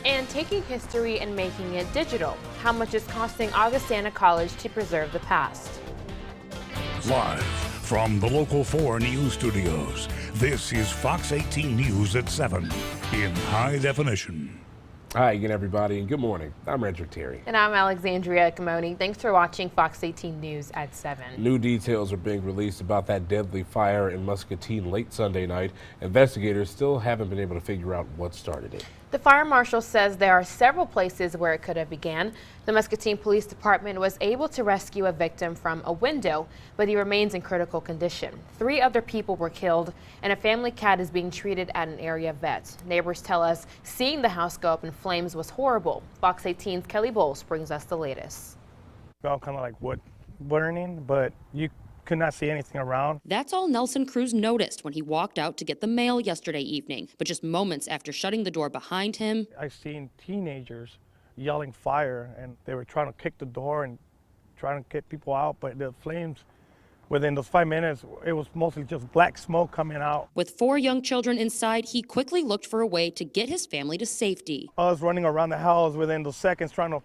And taking history and making it digital. How much is costing Augustana College to preserve the past? Live from the Local 4 News Studios, this is Fox 18 News at 7 in high definition. Hi again, everybody, and good morning. I'm Redrick Terry. And I'm Alexandria Camoni. Thanks for watching Fox 18 News at 7. New details are being released about that deadly fire in Muscatine late Sunday night. Investigators still haven't been able to figure out what started it. The fire marshal says there are several places where it could have began. The Muscatine Police Department was able to rescue a victim from a window, but he remains in critical condition. 3 other people were killed, and a family cat is being treated at an area vet. Neighbors tell us seeing the house go up in flames was horrible. Fox 18's Kelly Bowles brings us the latest. Felt kind of like wood burning, but you could not see anything around. That's all Nelson Cruz noticed when he walked out to get the mail yesterday evening. But just moments after shutting the door behind him, I seen teenagers yelling fire, and they were trying to kick the door and trying to get people out, but the flames, within those 5 minutes, it was mostly just black smoke coming out. With 4 young children inside, he quickly looked for a way to get his family to safety. I was running around the house within those seconds trying to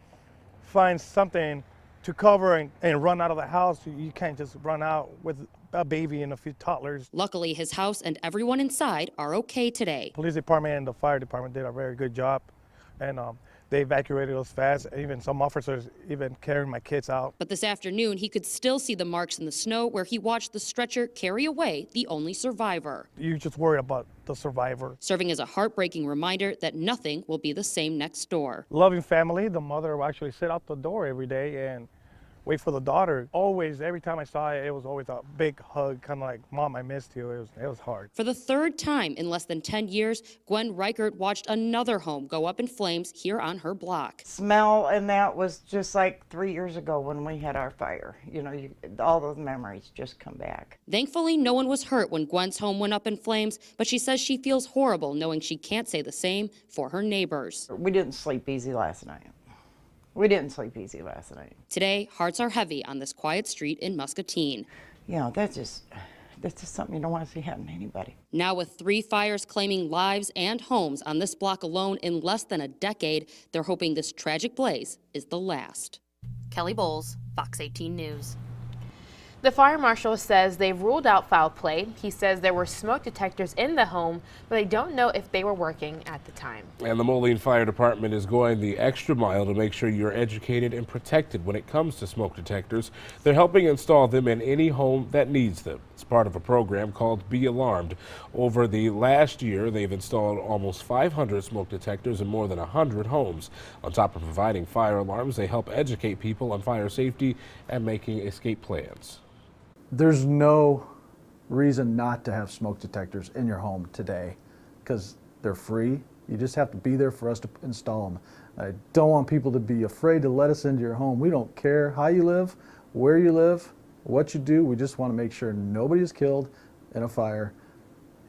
find something to cover and run out of the house. You can't just run out with a baby and a few toddlers. Luckily, his house and everyone inside are okay today. Police department and the fire department did a very good job, and they evacuated us fast. Even some officers even carrying my kids out. But this afternoon, he could still see the marks in the snow where he watched the stretcher carry away the only survivor. You just worry about the survivor. Serving as a heartbreaking reminder that nothing will be the same next door. Loving family, the mother will actually sit out the door every day and wait for the daughter. Always, every time I saw it, it was always a big hug, kind of like, Mom, I missed you. It was hard. For the 3rd time in less than 10 years, Gwen Reichert watched another home go up in flames here on her block. Smell, and that was just like 3 years ago when we had our fire. You know, all those memories just come back. Thankfully, no one was hurt when Gwen's home went up in flames, but she says she feels horrible knowing she can't say the same for her neighbors. We didn't sleep easy last night. Today, hearts are heavy on this quiet street in Muscatine. You know, that's just something you don't want to see happen to anybody. Now with 3 fires claiming lives and homes on this block alone in less than a decade, they're hoping this tragic blaze is the last. Kelly Bowles, Fox 18 News. The fire marshal says they've ruled out foul play. He says there were smoke detectors in the home, but they don't know if they were working at the time. And the Moline Fire Department is going the extra mile to make sure you're educated and protected when it comes to smoke detectors. They're helping install them in any home that needs them. It's part of a program called Be Alarmed. Over the last year, they've installed almost 500 smoke detectors in more than 100 homes. On top of providing fire alarms, they help educate people on fire safety and making escape plans. There's no reason not to have smoke detectors in your home today because they're free. You just have to be there for us to install them. I don't want people to be afraid to let us into your home. We don't care how you live, where you live, what you do. We just want to make sure nobody is killed in a fire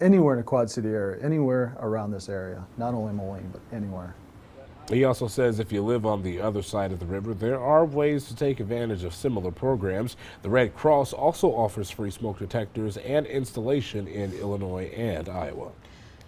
anywhere in the Quad City area, anywhere around this area, not only Moline, but anywhere. He also says if you live on the other side of the river, there are ways to take advantage of similar programs. The Red Cross also offers free smoke detectors and installation in Illinois and Iowa.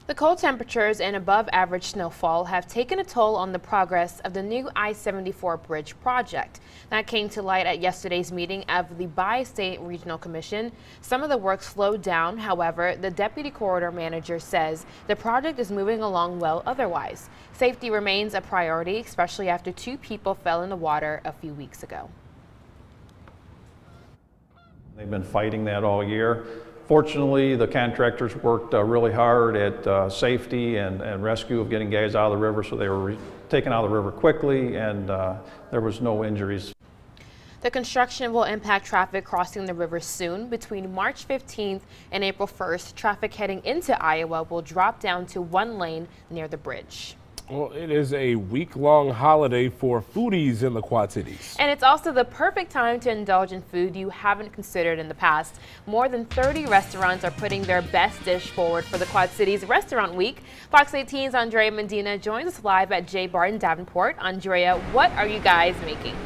The cold temperatures and above average snowfall have taken a toll on the progress of the new I-74 bridge project. That came to light at yesterday's meeting of the Bi-State Regional Commission. Some of the work slowed down. However, the deputy corridor manager says the project is moving along well otherwise. Safety remains a priority, especially after 2 people fell in the water a few weeks ago. They've been fighting that all year. Fortunately, the contractors worked really hard at safety and rescue of getting guys out of the river, so they were taken out of the river quickly, and there was no injuries. The construction will impact traffic crossing the river soon. Between March 15th and April 1st, traffic heading into Iowa will drop down to 1 lane near the bridge. Well, it is a week-long holiday for foodies in the Quad Cities. And it's also the perfect time to indulge in food you haven't considered in the past. More than 30 restaurants are putting their best dish forward for the Quad Cities Restaurant Week. Fox 18's Andrea Medina joins us live at J Bar in Davenport. Andrea, what are you guys making?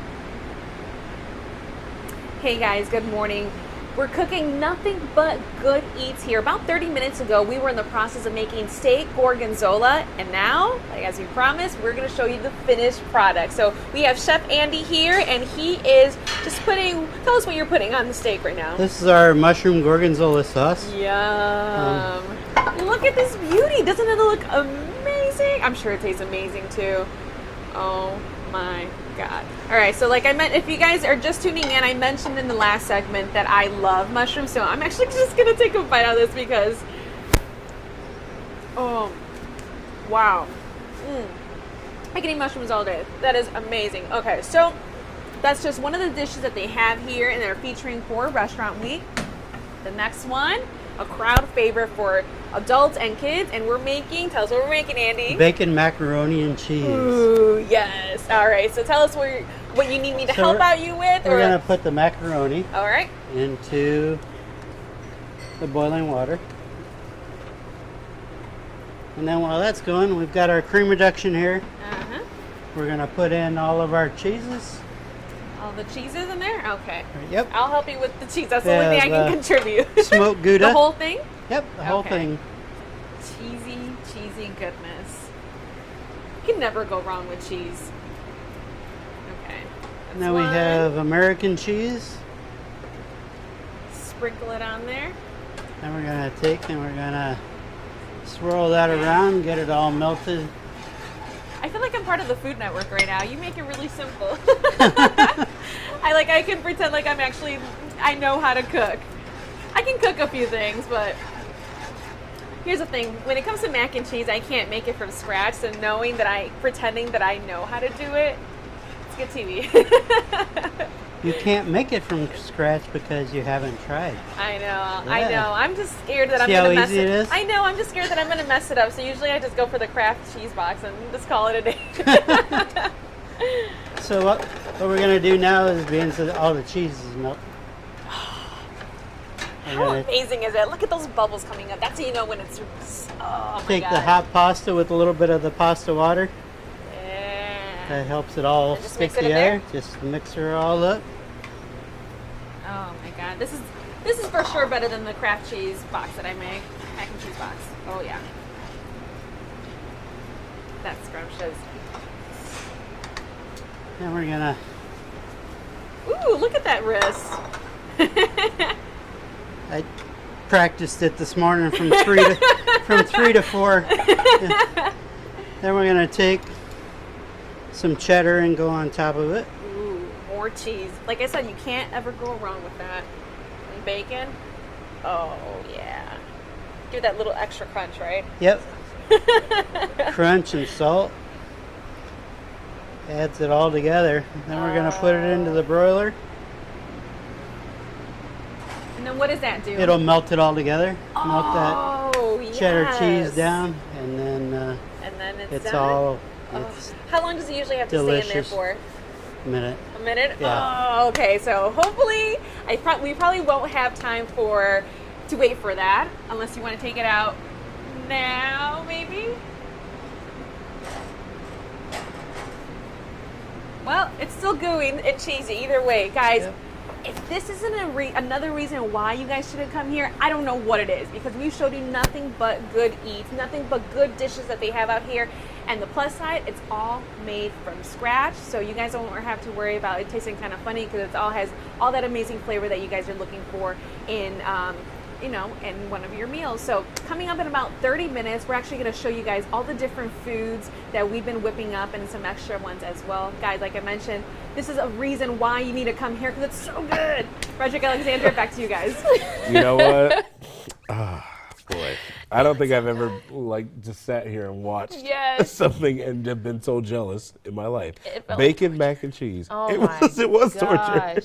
Hey guys, good morning. We're cooking nothing but good eats here. About 30 minutes ago, we were in the process of making steak gorgonzola, and now, like as we promised, we're gonna show you the finished product. So we have Chef Andy here, and he is just tell us what you're putting on the steak right now. This is our mushroom gorgonzola sauce. Yum. Look at this beauty. Doesn't it look amazing? I'm sure it tastes amazing too. Oh my God. All right, so like I meant, if you guys are just tuning in, I mentioned in the last segment that I love mushrooms, so I'm actually just gonna take a bite out of this because, oh, wow. I can eat mushrooms all day. That is amazing. Okay, so that's just one of the dishes that they have here, and they're featuring for Restaurant Week. The next one, a crowd favorite for adults and kids, and tell us what we're making, Andy. Bacon, macaroni, and cheese. Ooh, yes. All right, so tell us what you need me to help out you with. We're going to put the macaroni all right. into the boiling water. And then while that's going, we've got our cream reduction here. We're going to put in all of our cheeses. All the cheeses in there? Okay. Yep. I'll help you with the cheese. That's the only thing I can contribute. Smoked Gouda. The whole thing? Yep, the whole thing. Cheesy goodness. You can never go wrong with cheese. Okay. Now we have American cheese. Sprinkle it on there. Then we're going to take and we're going to swirl that around, get it all melted. I feel like I'm part of the Food Network right now. You make it really simple. I can pretend like I know how to cook. I can cook a few things, but here's the thing. When it comes to mac and cheese, I can't make it from scratch. So pretending that I know how to do it, it's good TV. You can't make it from scratch because you haven't tried. I know. Yeah. I'm just scared that I'm See going to how mess easy it is? I know. I'm just scared that I'm going to mess it up. So usually I just go for the Kraft cheese box and just call it a day. So what we're going to do now is, being so all the cheese is melted. How amazing is it? Look at those bubbles coming up. That's how you know when it's, oh my Take God. the hot pasta with a little bit of the pasta water. Yeah. That helps it all Just stick mix it in together. there? Just mix her all up. Oh my God. This is for sure better than the Kraft cheese box that I make. Mac and cheese box. Oh yeah. That's scrumptious. Then we're gonna. Ooh, look at that wrist. I practiced it this morning from 3 to 4. Then we're gonna take some cheddar and go on top of it. Ooh, more cheese. Like I said, you can't ever go wrong with that. And bacon. Oh yeah. Give that little extra crunch, right? Yep. Crunch and salt. Adds it all together. Then we're gonna put it into the broiler. And then what does that do? It'll melt it all together. Melt that cheddar cheese yes. down, and then it's done? all. Oh. It's How long does it usually have to stay in there delicious. for? a minute. A minute? Yeah. Oh, okay. So hopefully, we probably won't have time to wait for that, unless you want to take it out now, maybe. Well, it's still gooey and cheesy either way, guys. Yep. If this isn't another reason why you guys shouldn't come here, I don't know what it is, because we showed you nothing but good eats, nothing but good dishes that they have out here. And the plus side, it's all made from scratch, so you guys don't have to worry about it tasting kind of funny, because it all has all that amazing flavor that you guys are looking for in in one of your meals. So coming up in about 30 minutes, we're actually going to show you guys all the different foods that we've been whipping up, and some extra ones as well. Guys, like I mentioned, this is a reason why you need to come here, because it's so good. Frederick Alexander, back to you guys. You know what? Boy, I don't think I've ever just sat here and watched something and have been so jealous in my life. Bacon, mac and cheese. Oh it was torture.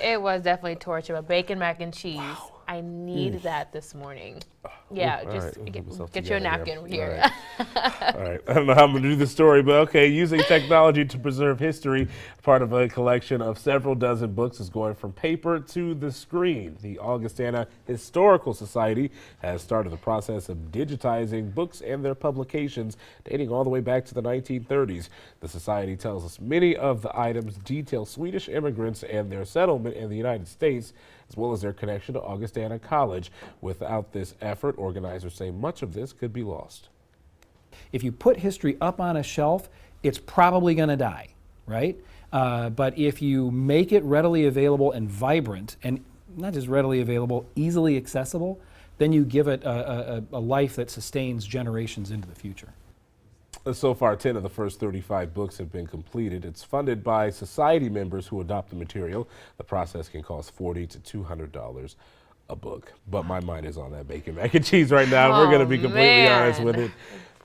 It was definitely torture, but bacon, mac and cheese. Wow. I need that this morning. Yeah, just right. get you a napkin here. Right. All right, I don't know how I'm going to do the story, but okay. Using technology to preserve history, part of a collection of several dozen books, is going from paper to the screen. The Augustana Historical Society has started the process of digitizing books and their publications dating all the way back to the 1930s. The society tells us many of the items detail Swedish immigrants and their settlement in the United States, as well as their connection to Augustana College. Without this effort, organizers say much of this could be lost. If you put history up on a shelf, it's probably going to die, right? But if you make it readily available and vibrant, and not just readily available, easily accessible, then you give it a life that sustains generations into the future. So far, 10 of the first 35 books have been completed. It's funded by society members who adopt the material. The process can cost $40 to $200 a book. But my mind is on that bacon mac and cheese right now. We're going to be completely honest with it.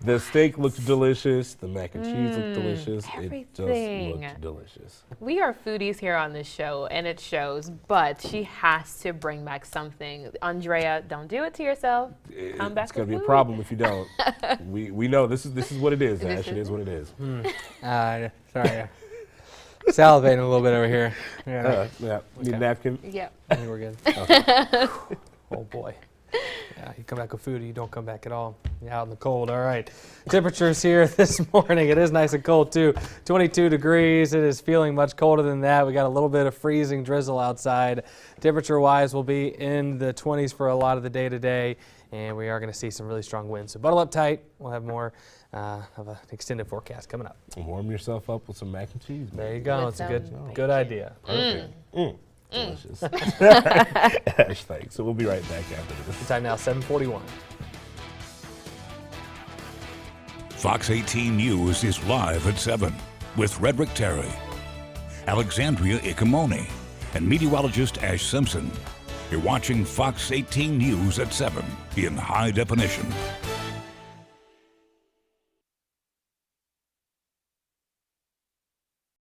The steak looked delicious. The mac and cheese looked delicious. It just looked delicious. We are foodies here on this show, and it shows, but she has to bring back something. Andrea, don't do it to yourself. Come back. It's going to be a problem if you don't. we know this is what it is, Ash. It is what it is. Sorry. Salivating a little bit over here. Yeah. Need a napkin? Yep. I think we're good. Okay. Oh, boy. Yeah, you come back with food, or you don't come back at all. You're out in the cold. All right. Temperatures here this morning. It is nice and cold, too. 22 degrees. It is feeling much colder than that. We got a little bit of freezing drizzle outside. Temperature-wise, we'll be in the 20s for a lot of the day today, and we are going to see some really strong winds. So bundle up tight. We'll have more of an extended forecast coming up. Warm yourself up with some mac and cheese. Man. There you go. It's a good idea. Perfect. Delicious. Ash, thanks. So we'll be right back after this. The time now, 7:41. Fox 18 News is live at 7 with Redrick Terry, Alexandria Ikamoni, and meteorologist Ash Simpson. You're watching Fox 18 News at 7 in high definition.